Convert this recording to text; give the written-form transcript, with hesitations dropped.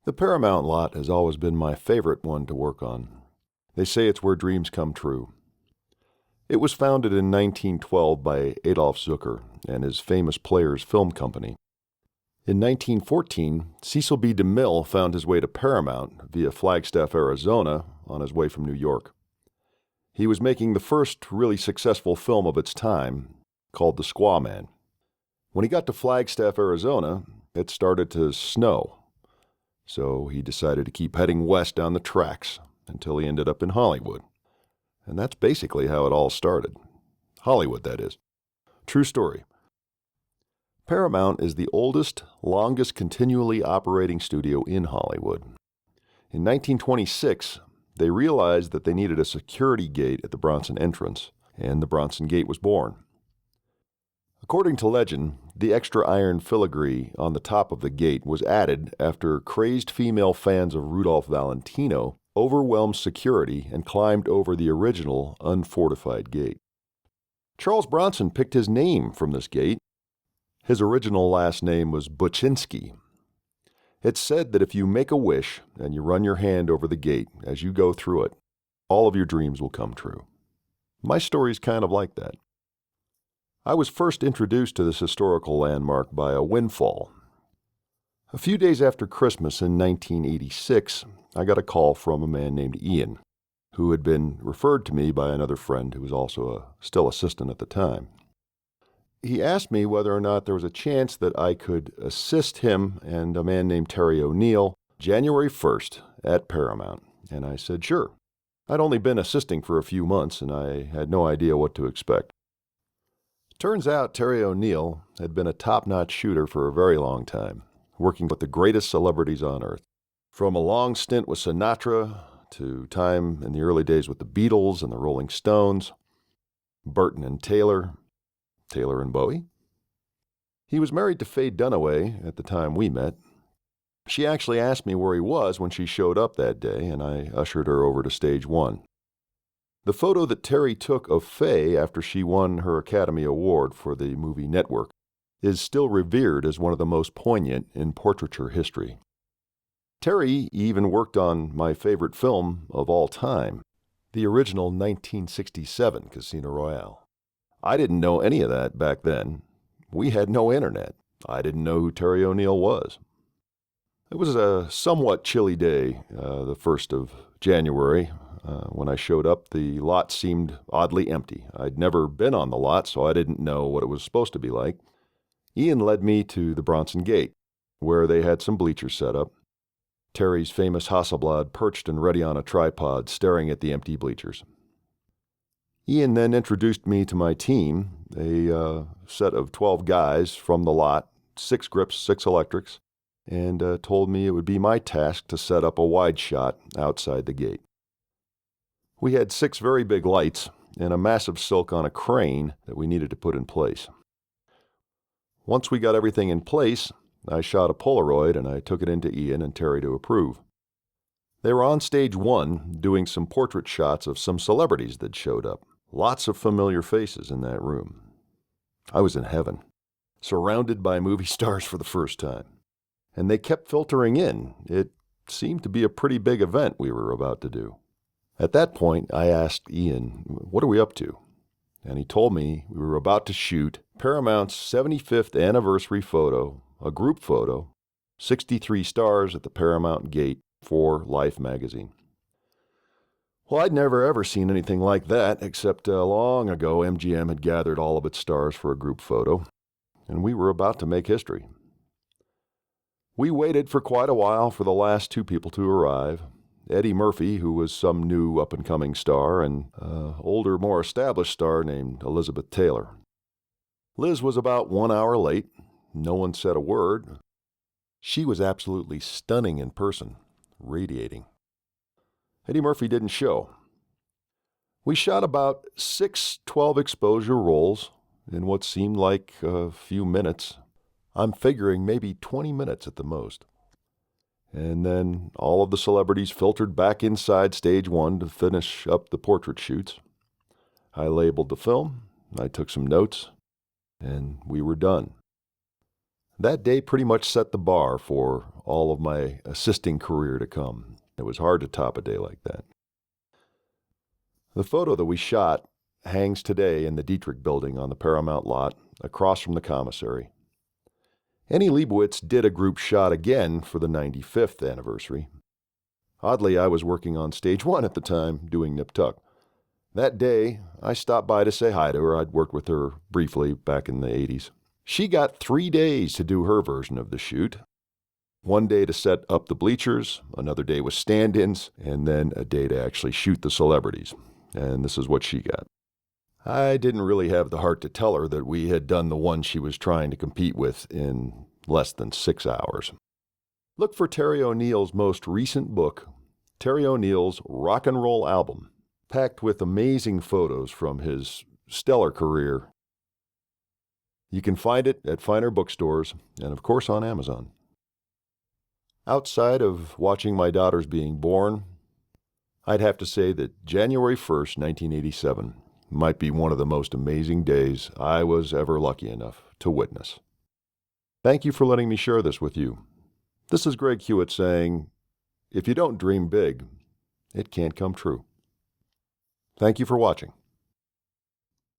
The Paramount lot has always been my favorite one to work on. They say it's where dreams come true. It was founded in 1912 by Adolf Zucker and his famous Players Film Company. In 1914, Cecil B. DeMille found his way to Paramount via Flagstaff, Arizona, on his way from New York. He was making the first really successful film of its time, called The Squaw Man. When he got to Flagstaff, Arizona, it started to snow. So he decided to keep heading west down the tracks until he ended up in Hollywood. And that's basically how it all started. Hollywood, that is. True story. Paramount is the oldest, longest continually operating studio in Hollywood. In 1926, they realized that they needed a security gate at the Bronson entrance, and the Bronson Gate was born. According to legend, the extra iron filigree on the top of the gate was added after crazed female fans of Rudolph Valentino overwhelmed security and climbed over the original unfortified gate. Charles Bronson picked his name from this gate. His original last name was Buczynski. It's said that if you make a wish and you run your hand over the gate as you go through it, all of your dreams will come true. My story's kind of like that. I was first introduced to this historical landmark by a windfall. A few days after Christmas in 1986, I got a call from a man named Ian, who had been referred to me by another friend who was also a still assistant at the time. He asked me whether or not there was a chance that I could assist him and a man named Terry O'Neill January 1st at Paramount, and I said sure. I'd only been assisting for a few months, and I had no idea what to expect. Turns out Terry O'Neill had been a top-notch shooter for a very long time, working with the greatest celebrities on earth. From a long stint with Sinatra to time in the early days with the Beatles and the Rolling Stones, Burton and Taylor, Taylor and Bowie. He was married to Faye Dunaway at the time we met. She actually asked me where he was when she showed up that day, and I ushered her over to stage one. The photo that Terry took of Faye after she won her Academy Award for the movie Network is still revered as one of the most poignant in portraiture history. Terry even worked on my favorite film of all time, the original 1967 Casino Royale. I didn't know any of that back then. We had no internet. I didn't know who Terry O'Neill was. It was a somewhat chilly day, the 1st of January. When I showed up, the lot seemed oddly empty. I'd never been on the lot, so I didn't know what it was supposed to be like. Ian led me to the Bronson Gate, where they had some bleachers set up. Terry's famous Hasselblad perched and ready on a tripod, staring at the empty bleachers. Ian then introduced me to my team, a set of 12 guys from the lot, 6 grips, 6 electrics, and told me it would be my task to set up a wide shot outside the gate. We had 6 very big lights and a massive silk on a crane that we needed to put in place. Once we got everything in place, I shot a Polaroid and I took it into Ian and Terry to approve. They were on stage 1 doing some portrait shots of some celebrities that showed up. Lots of familiar faces in that room. I was in heaven, surrounded by movie stars for the first time. And they kept filtering in. It seemed to be a pretty big event we were about to do. At that point, I asked Ian, what are we up to? And he told me we were about to shoot Paramount's 75th anniversary photo, a group photo, 63 stars at the Paramount Gate for Life magazine. Well, I'd never ever seen anything like that, except long ago MGM had gathered all of its stars for a group photo, and we were about to make history. We waited for quite a while for the last 2 people to arrive. Eddie Murphy, who was some new up-and-coming star, and an older, more established star named Elizabeth Taylor. Liz was about 1 hour late. No one said a word. She was absolutely stunning in person, radiating. Eddie Murphy didn't show. We shot about 6 12-exposure rolls in what seemed like a few minutes. I'm figuring maybe 20 minutes at the most. And then all of the celebrities filtered back inside stage 1 to finish up the portrait shoots. I labeled the film, I took some notes, and we were done. That day pretty much set the bar for all of my assisting career to come. It was hard to top a day like that. The photo that we shot hangs today in the Dietrich building on the Paramount lot across from the commissary. Annie Leibovitz did a group shot again for the 95th anniversary. Oddly, I was working on stage 1 at the time, doing Nip Tuck. That day, I stopped by to say hi to her. I'd worked with her briefly back in the 80s. She got 3 days to do her version of the shoot. 1 day to set up the bleachers, another day with stand-ins, and then a day to actually shoot the celebrities. And this is what she got. I didn't really have the heart to tell her that we had done the one she was trying to compete with in less than 6 hours. Look for Terry O'Neill's most recent book, Terry O'Neill's Rock and Roll Album, packed with amazing photos from his stellar career. You can find it at finer bookstores and, of course, on Amazon. Outside of watching my daughters being born, I'd have to say that January 1st, 1987 might be one of the most amazing days I was ever lucky enough to witness. Thank you for letting me share this with you. This is Greg Hewitt saying, if you don't dream big, it can't come true. Thank you for watching.